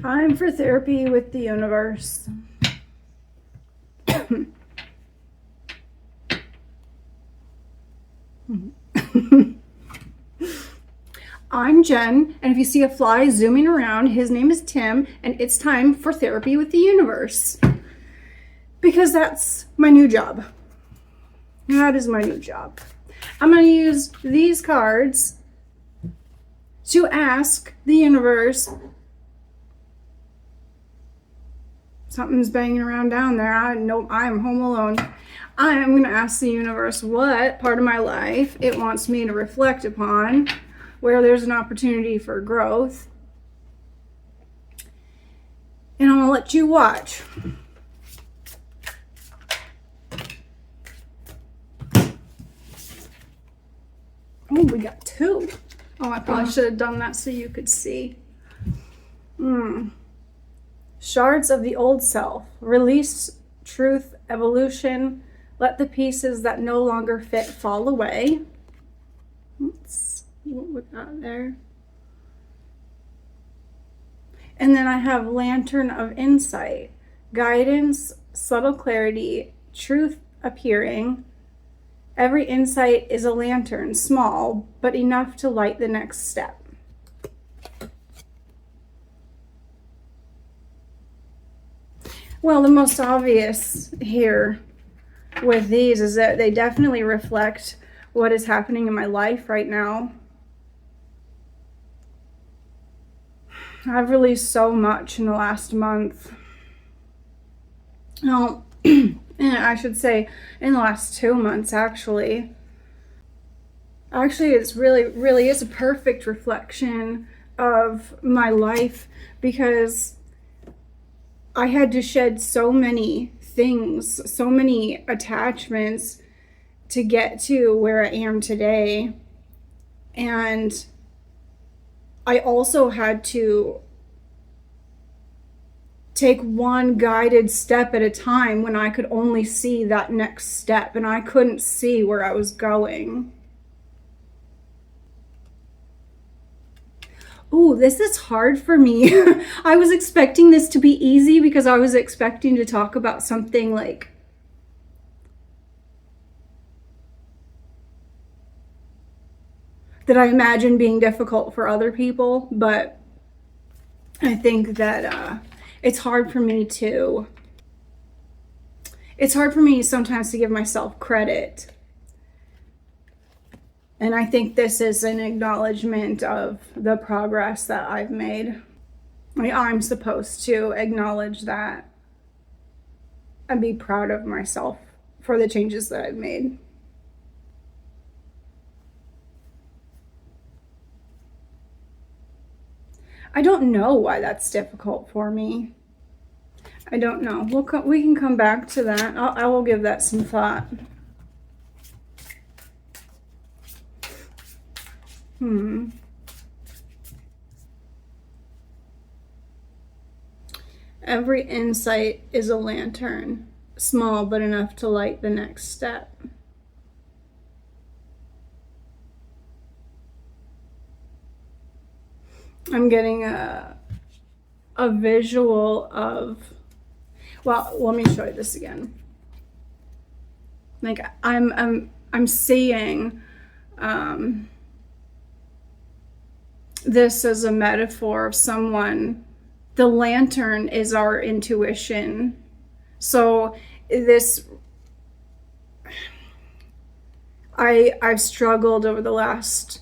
Time for therapy with the universe. I'm Jen, and if you see a fly zooming around, his name is Tim, and it's time for therapy with the universe. Because that's my new job. That is my new job. I'm going to use these cards to ask the universe. Something's banging around down there. I know I am home alone. I am going to ask the universe what part of my life it wants me to reflect upon, where there's an opportunity for growth. And I'm going to let you watch. Oh, we got two. Oh, I probably should have done that so you could see. Shards of the old self. Release, truth, evolution. Let the pieces that no longer fit fall away. Let's see what we got there. And then I have Lantern of Insight. Guidance, subtle clarity, truth appearing. Every insight is a lantern, small, but enough to light the next step. Well, the most obvious here with these is that they definitely reflect what is happening in my life right now. I've released so much in the last month. No, and I should say in the last 2 months, actually. Actually, it's really is a perfect reflection of my life because I had to shed so many things, so many attachments to get to where I am today. And I also had to take one guided step at a time when I could only see that next step and I couldn't see where I was going. Ooh, this is hard for me. I was expecting this to be easy because I was expecting to talk about something like that I imagine being difficult for other people, but I think that it's hard for me sometimes to give myself credit. And I think this is an acknowledgement of the progress that I've made. I'm supposed to acknowledge that and be proud of myself for the changes that I've made. I don't know why that's difficult for me. I don't know. We can come back to that. I will give that some thought. Every insight is a lantern, small but enough to light the next step. I'm getting a visual of, well, let me show you this again. Like I'm seeing this as a metaphor of someone. The lantern is our intuition. So this, I've struggled over the last,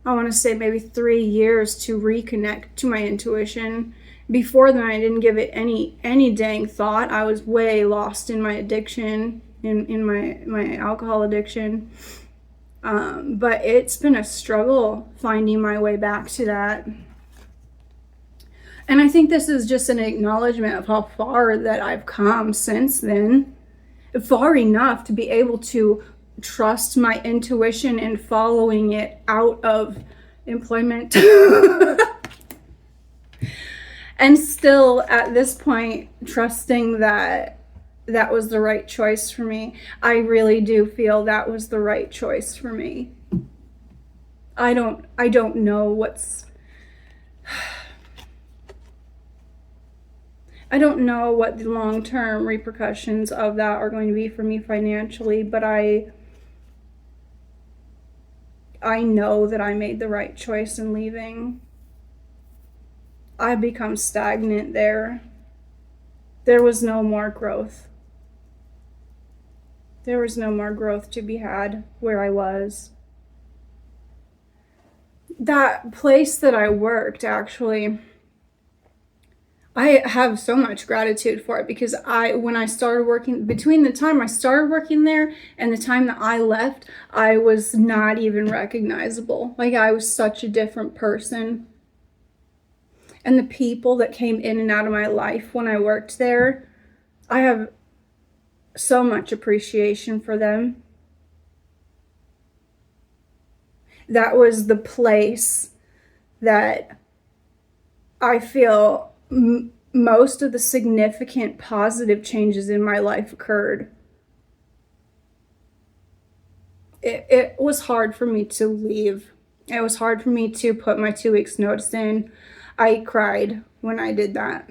I want to say maybe 3 years to reconnect to my intuition. Before then, I didn't give it any dang thought. I was way lost in my addiction, in my alcohol addiction. But it's been a struggle finding my way back to that. And I think this is just an acknowledgement of how far that I've come since then. Far enough to be able to trust my intuition and following it out of employment. And still at this point trusting that that was the right choice for me. I really do feel that was the right choice for me. I don't know what's I don't know what the long-term repercussions of that are going to be for me financially, but I know that I made the right choice in leaving. I become stagnant there. There was no more growth. There was no more growth to be had where I was. That place that I worked, actually, I have so much gratitude for it because when I started working, between the time I started working there and the time that I left, I was not even recognizable. Like, I was such a different person. And the people that came in and out of my life when I worked there, I have so much appreciation for them. That was the place that I feel most of the significant positive changes in my life occurred. It was hard for me to leave. It was hard for me to put my 2 weeks notice in. I cried when I did that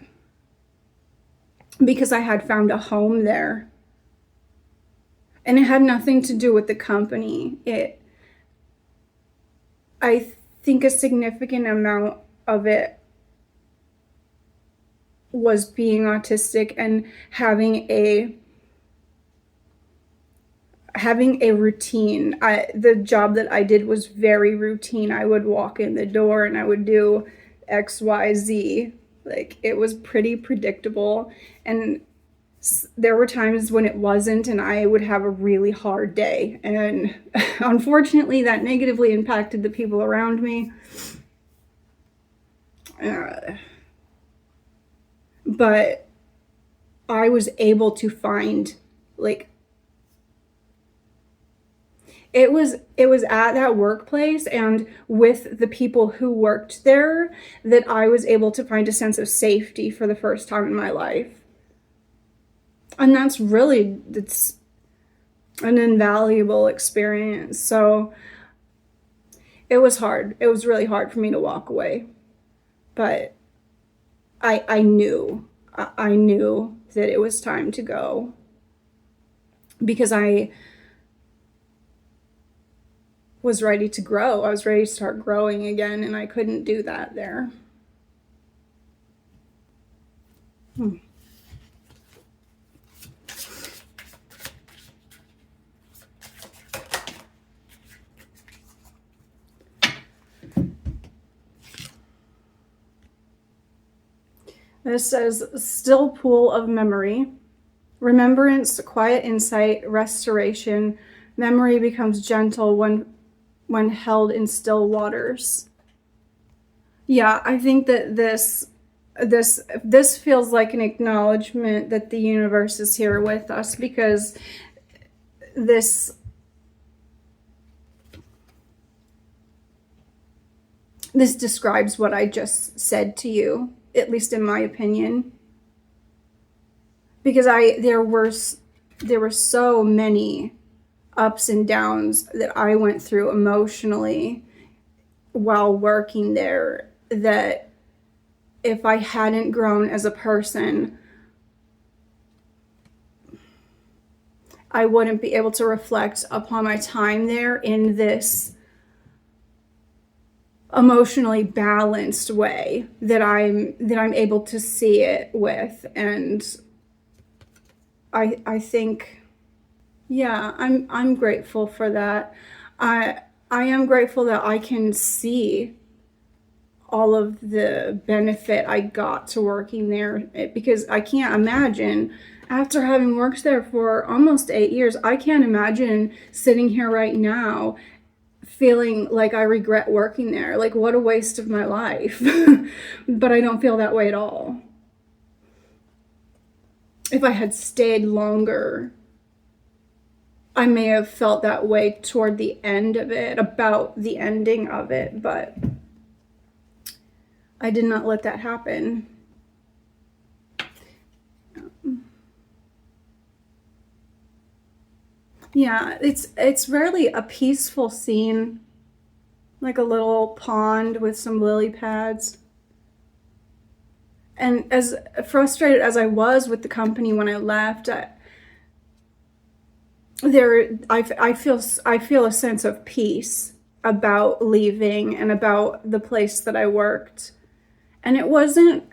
because I had found a home there. And it had nothing to do with the company. I think a significant amount of it was being autistic and having a routine. The job that I did was very routine. I would walk in the door and I would do XYZ. Like, it was pretty predictable, and there were times when it wasn't, and I would have a really hard day, and unfortunately that negatively impacted the people around me. But I was able to find, like, it was at that workplace and with the people who worked there that I was able to find a sense of safety for the first time in my life. And it's an invaluable experience. So it was hard. It was really hard for me to walk away. But I knew that it was time to go because I was ready to grow. I was ready to start growing again, and I couldn't do that there. This says, still pool of memory. Remembrance, quiet insight, restoration. Memory becomes gentle when held in still waters. Yeah, I think that this feels like an acknowledgement that the universe is here with us, because this describes what I just said to you, at least in my opinion. Because there were so many ups and downs that I went through emotionally while working there, that if I hadn't grown as a person, I wouldn't be able to reflect upon my time there in this emotionally balanced way that I'm able to see it with. And I think, yeah, I'm grateful for that. I am grateful that I can see all of the benefit I got to working there, because I can't imagine, after having worked there for almost 8 years, I can't imagine sitting here right now feeling like I regret working there. Like, what a waste of my life. But I don't feel that way at all. If I had stayed longer, I may have felt that way toward the end of it, about the ending of it, but I did not let that happen. Yeah, it's rarely a peaceful scene, like a little pond with some lily pads. And as frustrated as I was with the company when I left, I feel a sense of peace about leaving and about the place that I worked. And it wasn't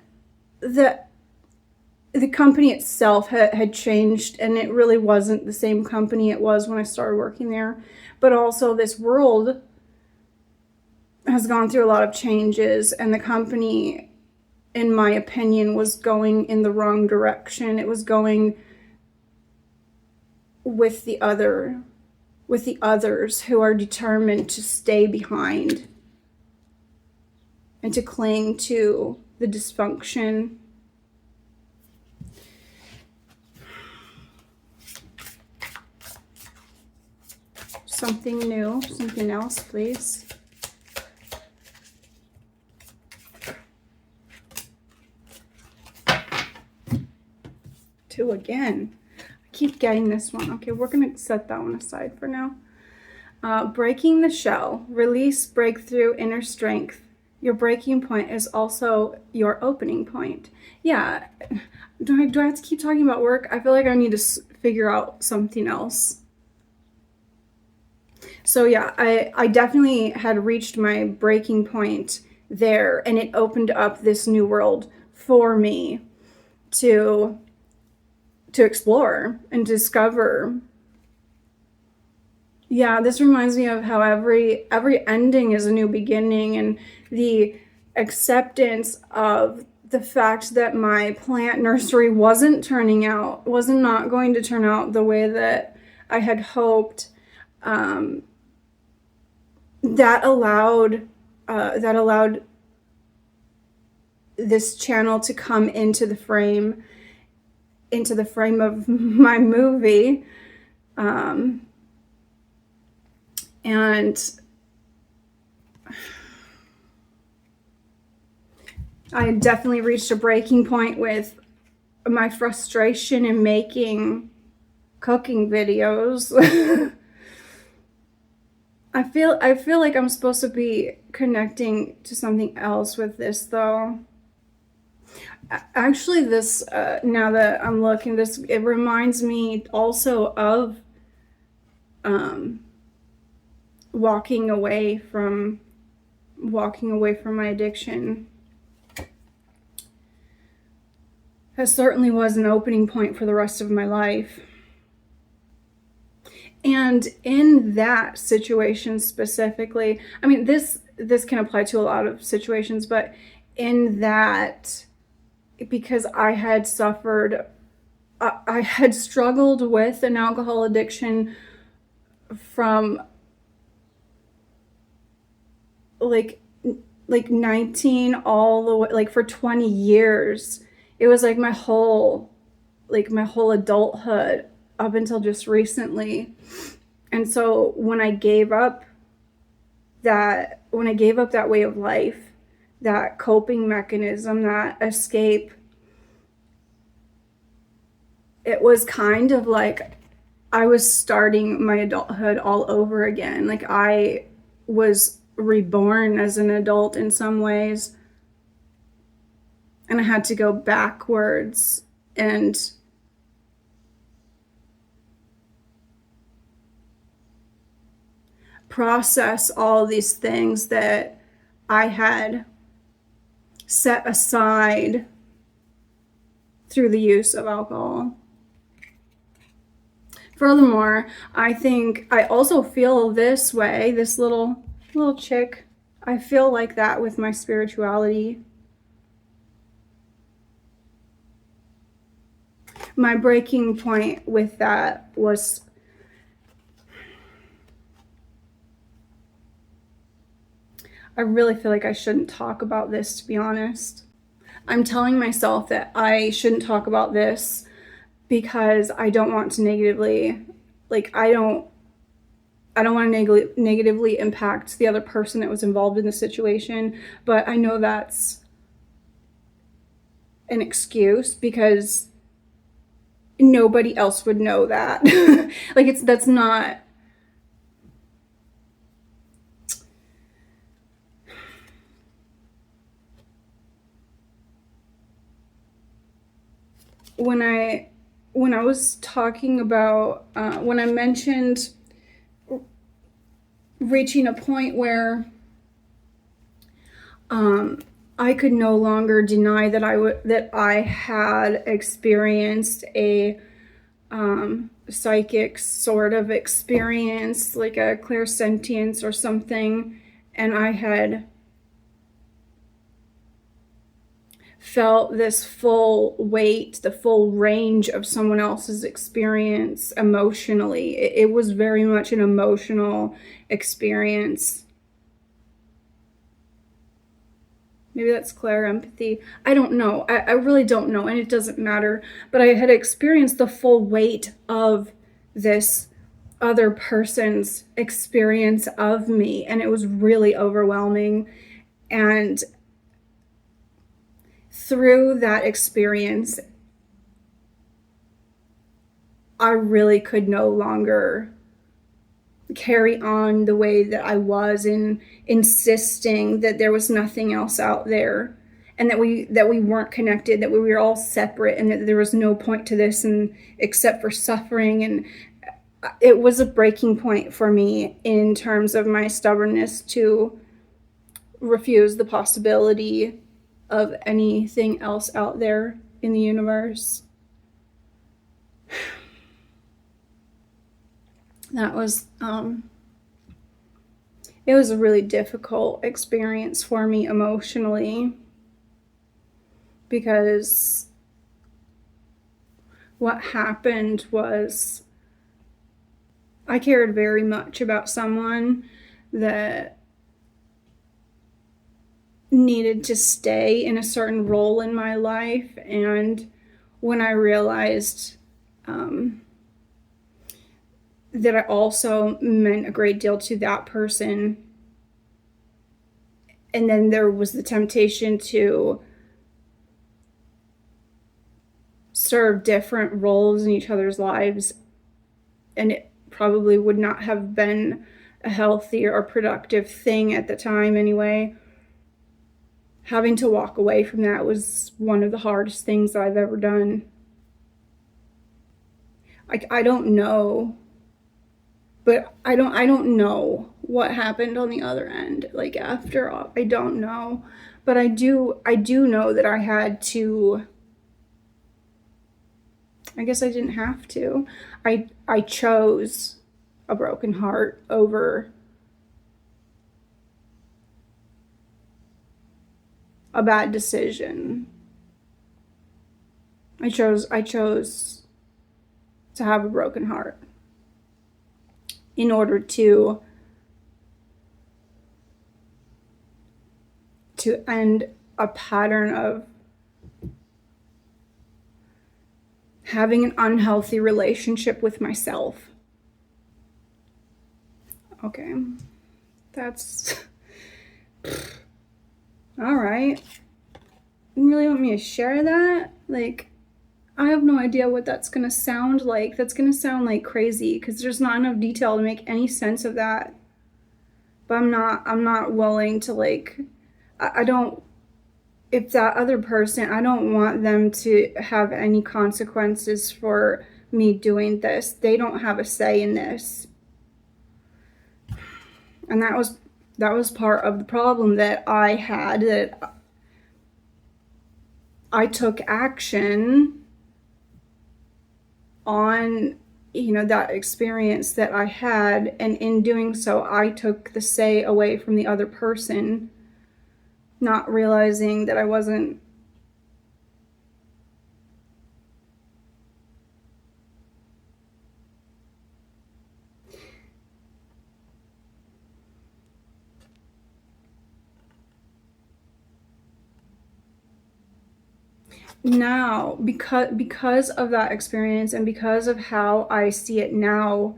that the company itself had changed, and it really wasn't the same company it was when I started working there. But also, this world has gone through a lot of changes, and the company, in my opinion, was going in the wrong direction. It was going with the others who are determined to stay behind and to cling to the dysfunction. Something new, something else, please. Two again. I keep getting this one. Okay, we're going to set that one aside for now. Breaking the shell. Release, breakthrough, inner strength. Your breaking point is also your opening point. Yeah. Do I have to keep talking about work? I feel like I need to figure out something else. So yeah, I definitely had reached my breaking point there, and it opened up this new world for me to explore and discover. Yeah, this reminds me of how every ending is a new beginning, and the acceptance of the fact that my plant nursery wasn't not going to turn out the way that I had hoped. That allowed this channel to come into the frame of my movie, and I definitely reached a breaking point with my frustration in making cooking videos. I feel like I'm supposed to be connecting to something else with this, though. Actually, this now that I'm looking, it reminds me also of walking away from my addiction. That certainly was an opening point for the rest of my life. And in that situation specifically, I mean, this can apply to a lot of situations, but in that, because I had struggled with an alcohol addiction from like 19 all the way, like for 20 years. It was like my whole adulthood up until just recently. And so when I gave up that way of life, that coping mechanism, that escape, it was kind of like I was starting my adulthood all over again. Like I was reborn as an adult in some ways, and I had to go backwards and process all these things that I had set aside through the use of alcohol. Furthermore, I think I also feel this way, this little chick, I feel like that with my spirituality. My breaking point with that was I really feel like I shouldn't talk about this, to be honest. I'm telling myself that I shouldn't talk about this because I don't want to negatively, I don't want to negatively impact the other person that was involved in the situation. But I know that's an excuse because nobody else would know that. That's not. when I was talking about when I mentioned reaching a point where I could no longer deny that I had experienced a psychic sort of experience, like a clairsentience or something, and I had felt this full weight, the full range of someone else's experience emotionally. It was very much an emotional experience. Maybe that's clair empathy. I don't know. I really don't know, and it doesn't matter. But I had experienced the full weight of this other person's experience of me, and it was really overwhelming. And through that experience, I really could no longer carry on the way that I was in insisting that there was nothing else out there, and that we weren't connected, that we were all separate, and that there was no point to this and except for suffering. And it was a breaking point for me in terms of my stubbornness to refuse the possibility of anything else out there in the universe. That was it was a really difficult experience for me emotionally, because what happened was I cared very much about someone that needed to stay in a certain role in my life. And when I realized that I also meant a great deal to that person, and then there was the temptation to serve different roles in each other's lives, and it probably would not have been a healthy or productive thing at the time anyway. Having to walk away from that was one of the hardest things that I've ever done. I don't know, but I don't know what happened on the other end, like after all. I don't know, but I do know that I had to. I guess I didn't have to. I chose a broken heart over a bad decision. I chose to have a broken heart in order to end a pattern of having an unhealthy relationship with myself. Okay, that's all right. You really want me to share that? Like, I have no idea what that's gonna sound like. That's gonna sound like crazy because there's not enough detail to make any sense of that. But I'm not willing to, like, I don't, if that other person, I don't want them to have any consequences for me doing this. They don't have a say in this. And that was part of the problem that I had, that I took action on, that experience that I had, and in doing so I took the say away from the other person, not realizing that I wasn't now, because of that experience and because of how I see it now.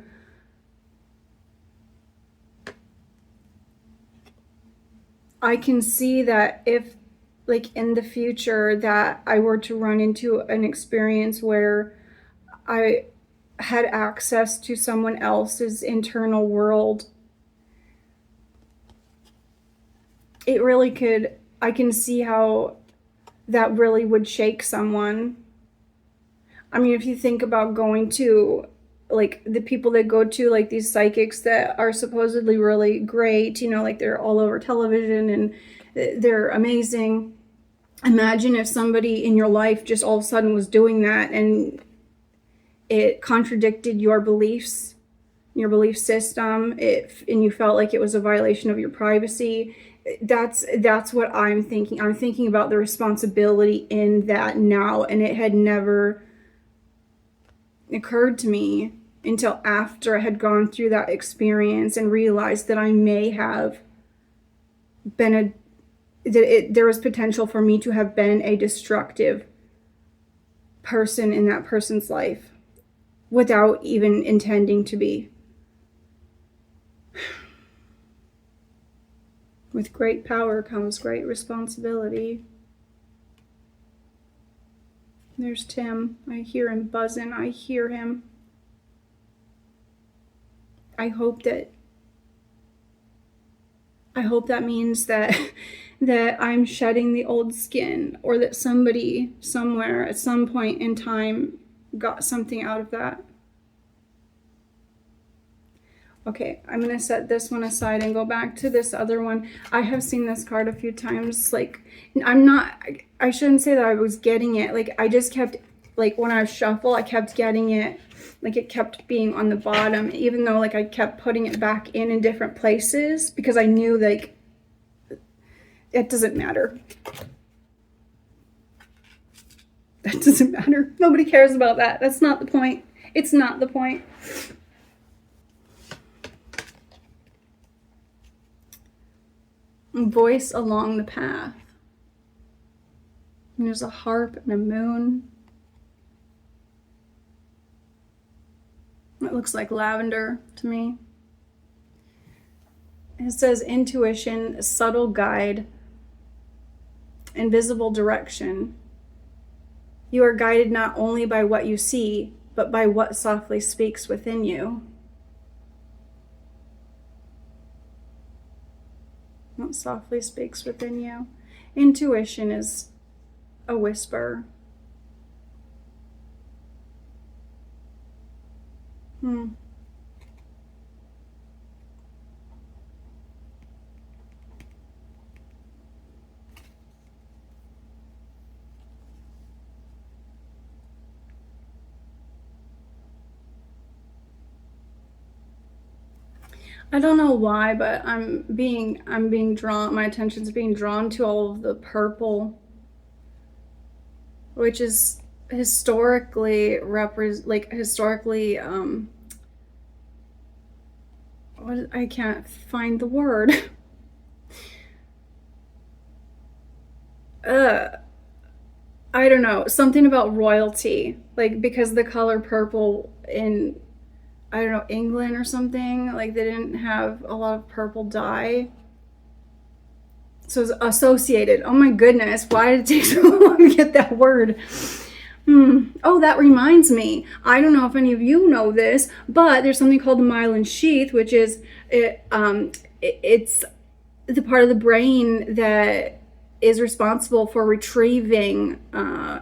I can see that if, like, in the future, that I were to run into an experience where I had access to someone else's internal world, it really could, I can see how that really would shake someone. I mean, if you think about going to, like, the people that go to, like, these psychics that are supposedly really great, you know, like they're all over television and they're amazing. Imagine if somebody in your life just all of a sudden was doing that and it contradicted your beliefs, your belief system, and you felt like it was a violation of your privacy. That's what I'm thinking. I'm thinking about the responsibility in that now, and it had never occurred to me until after I had gone through that experience and realized that I may have been there was potential for me to have been a destructive person in that person's life without even intending to be. With great power comes great responsibility. There's Tim. I hear him buzzing. I hear him. I hope that means that I'm shedding the old skin, or that somebody somewhere at some point in time got something out of that. Okay, I'm going to set this one aside and go back to this other one. I have seen this card a few times. Like, I shouldn't say that I was getting it. Like, I just kept, like, when I shuffle, I kept getting it. Like, it kept being on the bottom, even though, like, I kept putting it back in different places because I knew, like, it doesn't matter. That doesn't matter. Nobody cares about that. That's not the point. It's not the point. Voice along the path. And there's a harp and a moon. It looks like lavender to me. It says intuition, subtle guide, invisible direction. You are guided not only by what you see, but by what softly speaks within you. What softly speaks within you. Intuition is a whisper. I don't know why, but I'm being drawn, my attention's being drawn to all of the purple, which is historically I can't find the word. I don't know, something about royalty, like, because the color purple in, I don't know, England or something, like, they didn't have a lot of purple dye. So it's associated. Oh my goodness, why did it take so long to get that word? Oh, that reminds me. I don't know if any of you know this, but there's something called the myelin sheath, which is it's the part of the brain that is responsible for retrieving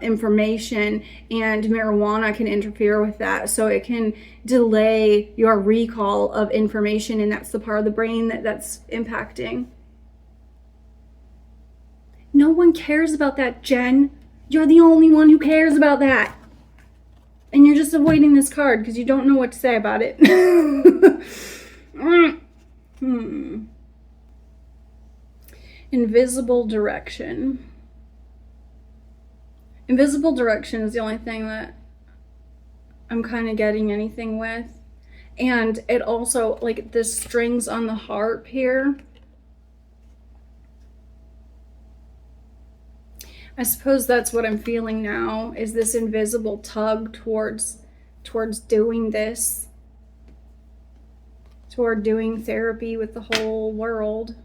information, and marijuana can interfere with that. So it can delay your recall of information, and that's the part of the brain that's impacting. No one cares about that, Jen. You're the only one who cares about that. And you're just avoiding this card because you don't know what to say about it. Invisible direction. Invisible direction is the only thing that I'm kind of getting anything with. And it also, like, the strings on the harp here, I suppose that's what I'm feeling now, is this invisible tug towards doing this, toward doing therapy with the whole world.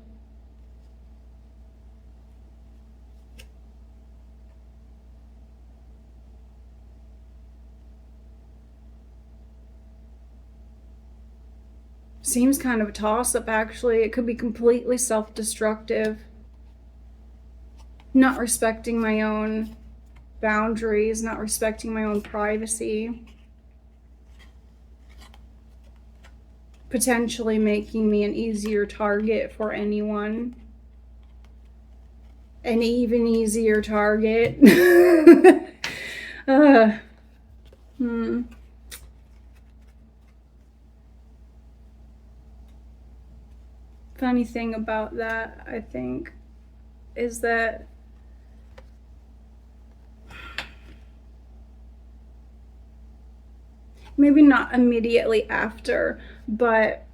Seems kind of a toss-up, actually. It could be completely self-destructive. Not respecting my own boundaries, not respecting my own privacy, potentially making me an easier target for anyone. An even easier target. uh, hmm. Funny thing about that, I think, is that maybe not immediately after, but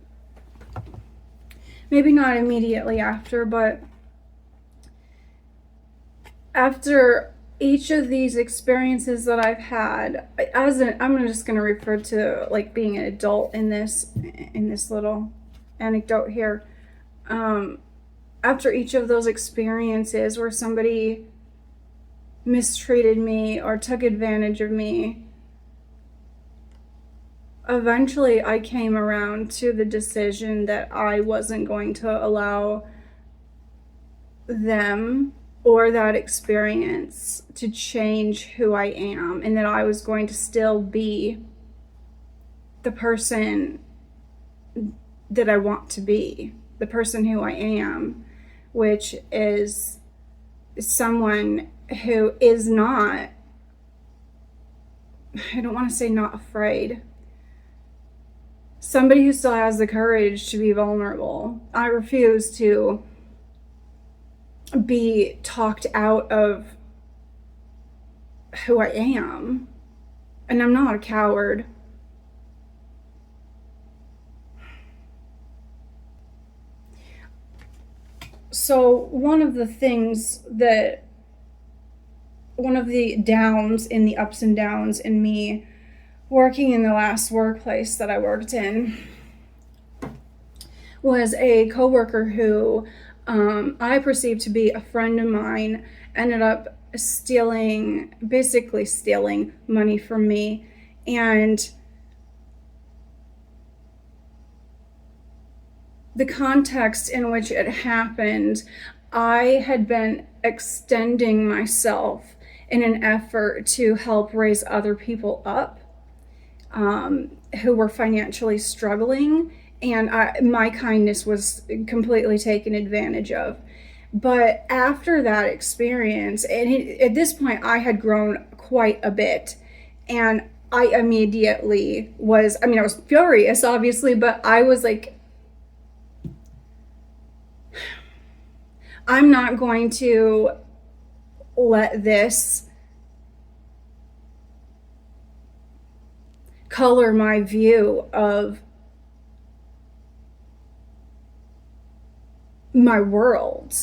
after each of these experiences that I've had, I'm just going to refer to like being an adult in this little anecdote here. After each of those experiences where somebody mistreated me or took advantage of me, eventually I came around to the decision that I wasn't going to allow them or that experience to change who I am, and that I was going to still be the person that I want to be, the person who I am, which is someone who is not, I don't want to say not afraid, somebody who still has the courage to be vulnerable. I refuse to be talked out of who I am, and I'm not a coward. So one of the downs in the ups and downs in me working in the last workplace that I worked in was a coworker who I perceived to be a friend of mine ended up basically stealing money from me. And the context in which it happened, I had been extending myself in an effort to help raise other people up who were financially struggling, and my kindness was completely taken advantage of. But after that experience, and at this point I had grown quite a bit, and I immediately was, I was furious, obviously, but I was like, I'm not going to let this color my view of my world.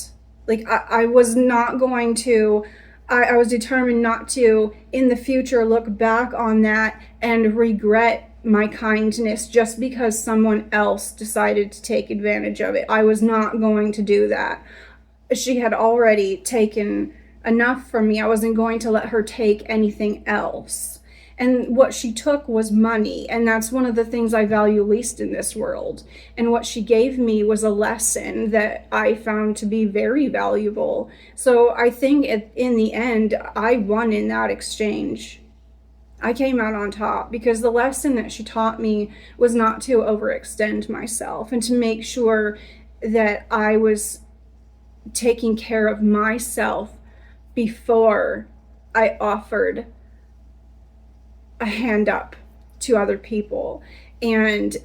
Like, I was not going to, I was determined not to, in the future, look back on that and regret my kindness just because someone else decided to take advantage of it. I was not going to do that. She had already taken enough from me. I wasn't going to let her take anything else. And what she took was money, and that's one of the things I value least in this world. And what she gave me was a lesson that I found to be very valuable. So I think in the end, I won in that exchange. I came out on top because the lesson that she taught me was not to overextend myself and to make sure that I was taking care of myself before I offered a hand up to other people. And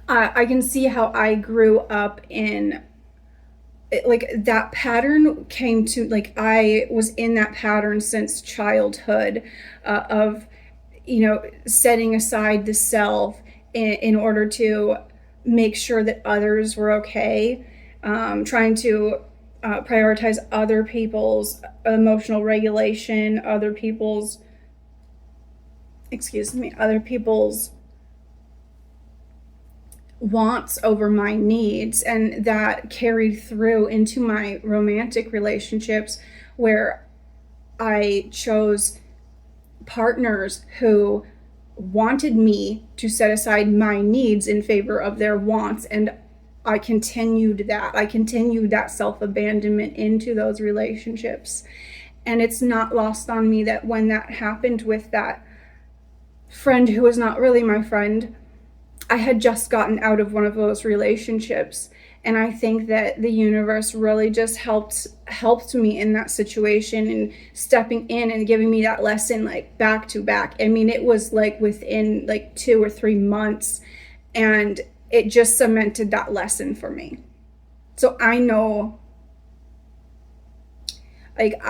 I can see how I grew up in like that pattern came to, like, I was in that pattern since childhood of setting aside the self in order to make sure that others were okay, trying to prioritize other people's emotional regulation, other people's wants over my needs. And that carried through into my romantic relationships, where I chose partners who wanted me to set aside my needs in favor of their wants, and I continued that. I continued that self-abandonment into those relationships. And it's not lost on me that when that happened with that friend who was not really my friend, I had just gotten out of one of those relationships. And I think that the universe really just helped me in that situation and stepping in and giving me that lesson like back to back. I mean, it was like within like 2 or 3 months, and it just cemented that lesson for me. So I know, like,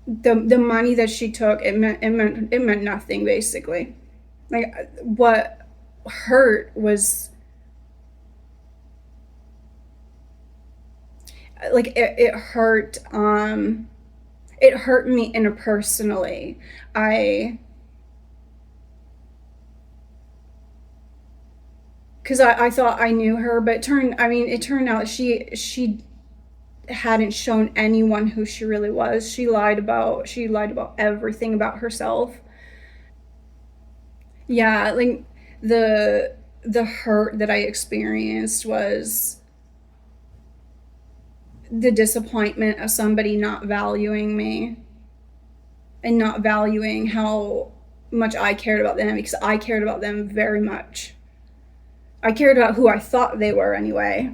the money that she took, it meant nothing basically. Like, what hurt was, like, it hurt, it hurt me interpersonally. I Because I thought I knew her, but it turned out she hadn't shown anyone who she really was. She lied about everything about herself. Yeah, like, the hurt that I experienced was the disappointment of somebody not valuing me and not valuing how much I cared about them, because I cared about them very much. I cared about who I thought they were anyway.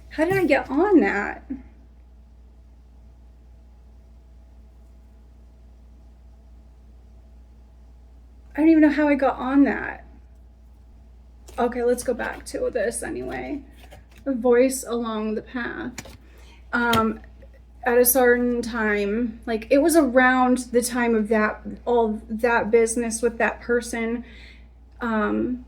How did I get on that? I don't even know how I got on that. Okay, let's go back to this anyway. A voice along the path. At a certain time, like, it was around the time of all that business with that person, that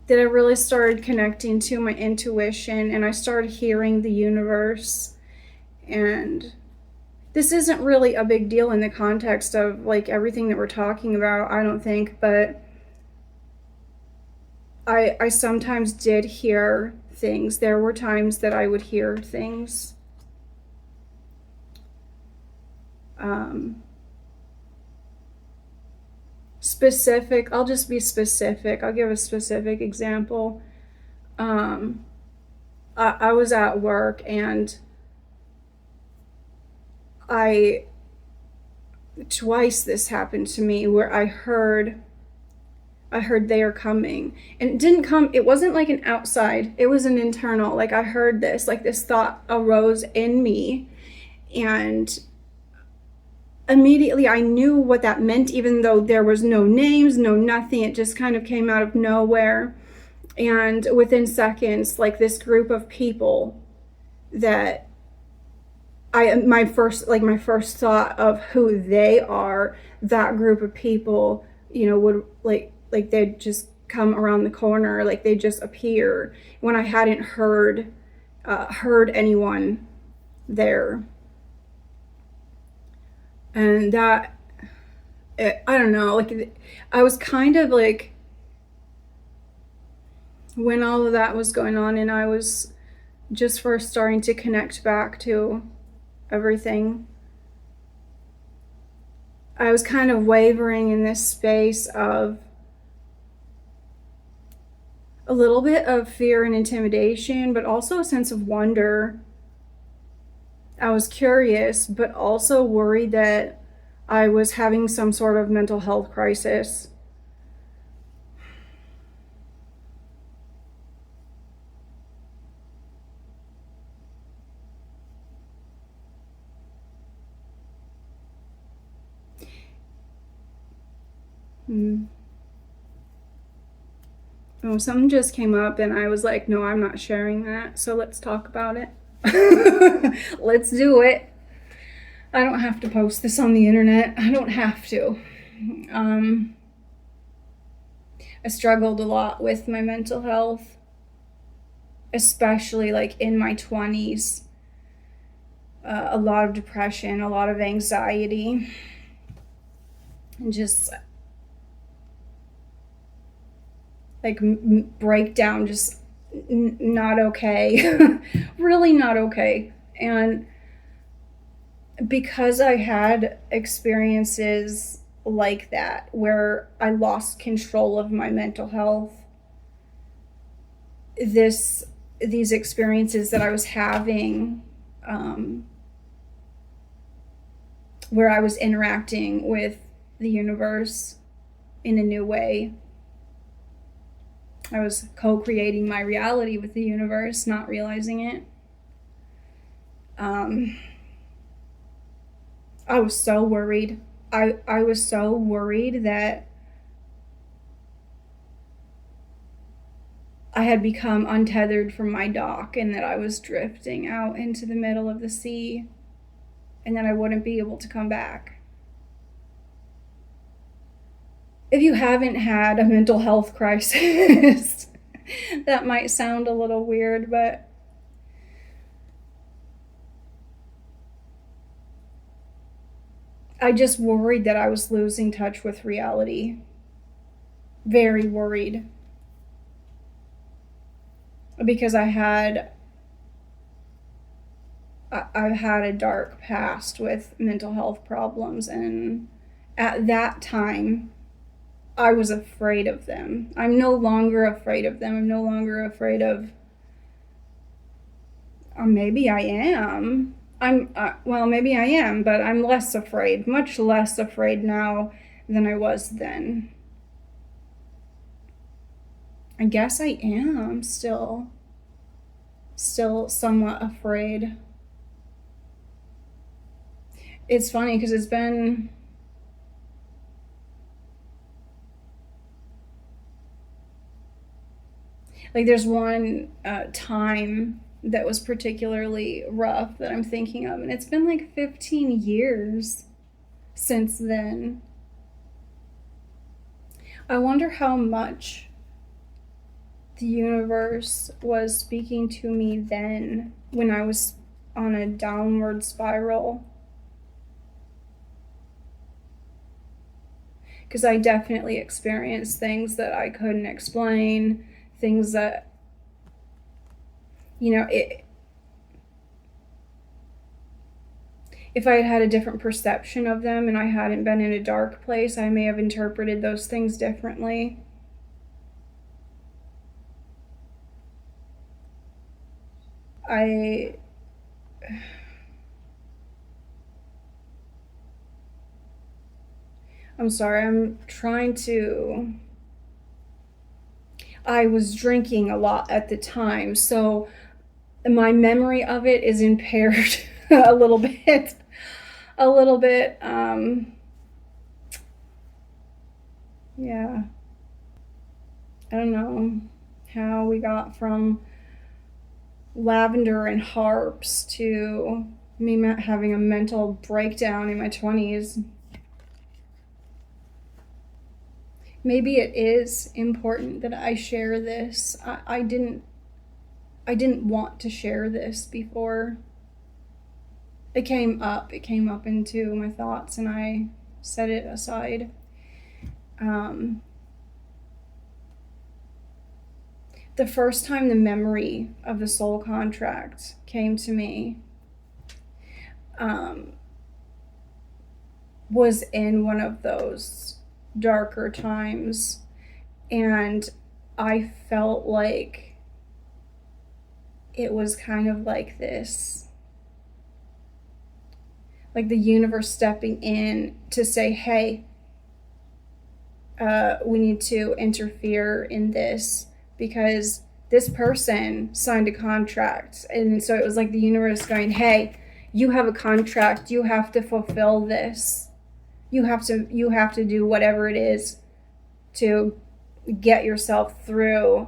I really started connecting to my intuition, and I started hearing the universe. And this isn't really a big deal in the context of like everything that we're talking about, I don't think, but I sometimes did hear things. There were times that I would hear things. Specific, I'll just be specific. I'll give a specific example. I was at work, and twice this happened to me where I heard they are coming, and it wasn't like an outside, it was an internal, like, I heard this, like, this thought arose in me, and immediately I knew what that meant, even though there was no names, no nothing. It just kind of came out of nowhere. And within seconds, like, this group of people that my first thought of who they are, that group of people, would like they'd just come around the corner, like they just appear when I hadn't heard anyone there. And that, I don't know, like, I was kind of like, when all of that was going on and I was just first starting to connect back to everything, I was kind of wavering in this space of a little bit of fear and intimidation, but also a sense of wonder. I was curious, but also worried that I was having some sort of mental health crisis. Oh, something just came up, and I was like, no, I'm not sharing that, so let's talk about it. Let's do it. I don't have to post this on the internet. I don't have to. I struggled a lot with my mental health, especially like in my 20s. A lot of depression, a lot of anxiety, and just like breakdown, just not okay. Really not okay. And because I had experiences like that, where I lost control of my mental health. These experiences that I was having, where I was interacting with the universe in a new way. I was co-creating my reality with the universe, not realizing it. I was so worried. I was so worried that I had become untethered from my dock and that I was drifting out into the middle of the sea and that I wouldn't be able to come back. If you haven't had a mental health crisis, that might sound a little weird, but I just worried that I was losing touch with reality. Very worried. Because I've had a dark past with mental health problems, and at that time I was afraid of them. I'm no longer afraid of them. I'm no longer afraid of, or maybe I am. Well, maybe I am, but I'm less afraid, much less afraid now than I was then. I guess I am still somewhat afraid. It's funny because it's been like there's one time that was particularly rough that I'm thinking of, and it's been like 15 years since then. I wonder how much the universe was speaking to me then when I was on a downward spiral. Because I definitely experienced things that I couldn't explain, things that, if I had had a different perception of them and I hadn't been in a dark place, I may have interpreted those things differently. I'm sorry, I was drinking a lot at the time, so my memory of it is impaired a little bit. Yeah. I don't know how we got from lavender and harps to me having a mental breakdown in my 20s. Maybe it is important that I share this. I didn't want to share this before. It came up into my thoughts and I set it aside. The first time the memory of the soul contract came to me was in one of those darker times, and I felt like it was kind of like this, like the universe stepping in to say, hey, we need to interfere in this because this person signed a contract. And so it was like the universe going, hey, you have a contract, you have to fulfill this. You have to do whatever it is to get yourself through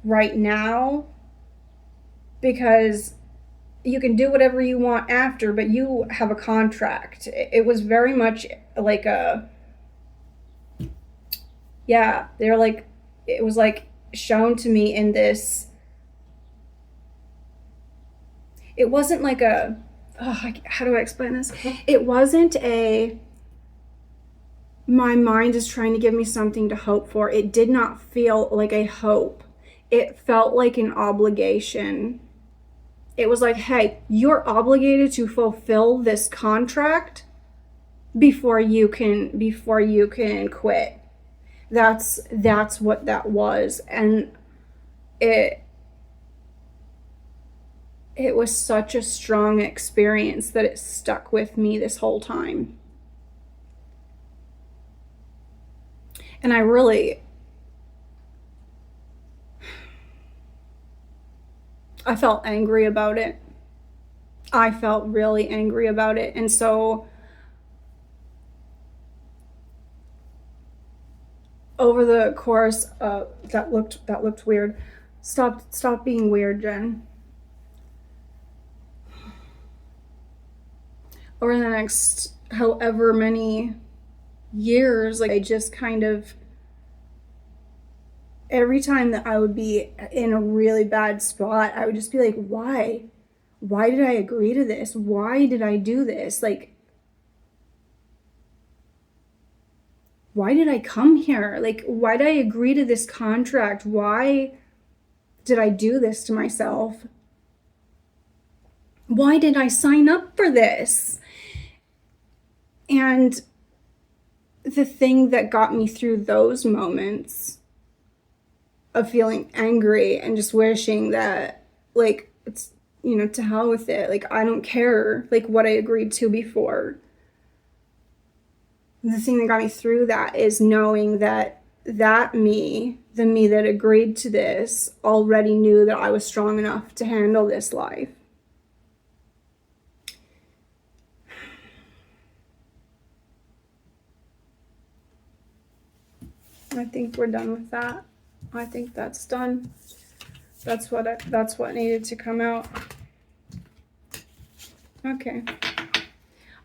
right now, because you can do whatever you want after, but you have a contract. It was very much like they're like, it was like shown to me in this. It wasn't like how do I explain this? It wasn't my mind is trying to give me something to hope for. It did not feel like a hope. It felt like an obligation. It was like, hey, you're obligated to fulfill this contract before you can quit. That's what that was. And it was such a strong experience that it stuck with me this whole time. And I felt angry about it. I felt really angry about it. And so over the course of that looked weird. Stop being weird, Jen. Over the next however many years, like I just kind of, every time that I would be in a really bad spot, I would just be like, why? Why did I agree to this? Why did I do this? Like, why did I come here? Like, why did I agree to this contract? Why did I do this to myself? Why did I sign up for this? And the thing that got me through those moments of feeling angry and just wishing that, like, it's, you know, to hell with it. Like, I don't care, like, what I agreed to before. The thing that got me through that is knowing that the me that agreed to this, already knew that I was strong enough to handle this life. I think we're done with that. I think that's done. That's what needed to come out. Okay.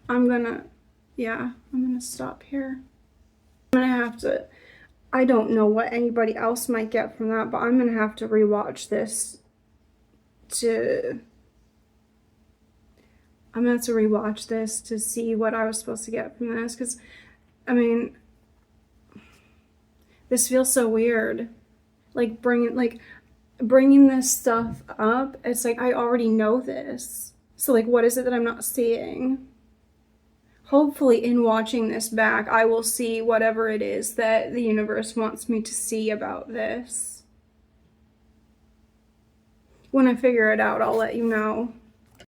I'm gonna stop here. I'm gonna have to, I don't know what anybody else might get from that, but I'm gonna have to rewatch this to see what I was supposed to get from this, because I mean, this feels so weird. Like bringing this stuff up, it's like I already know this. So like, what is it that I'm not seeing? Hopefully in watching this back, I will see whatever it is that the universe wants me to see about this. When I figure it out, I'll let you know.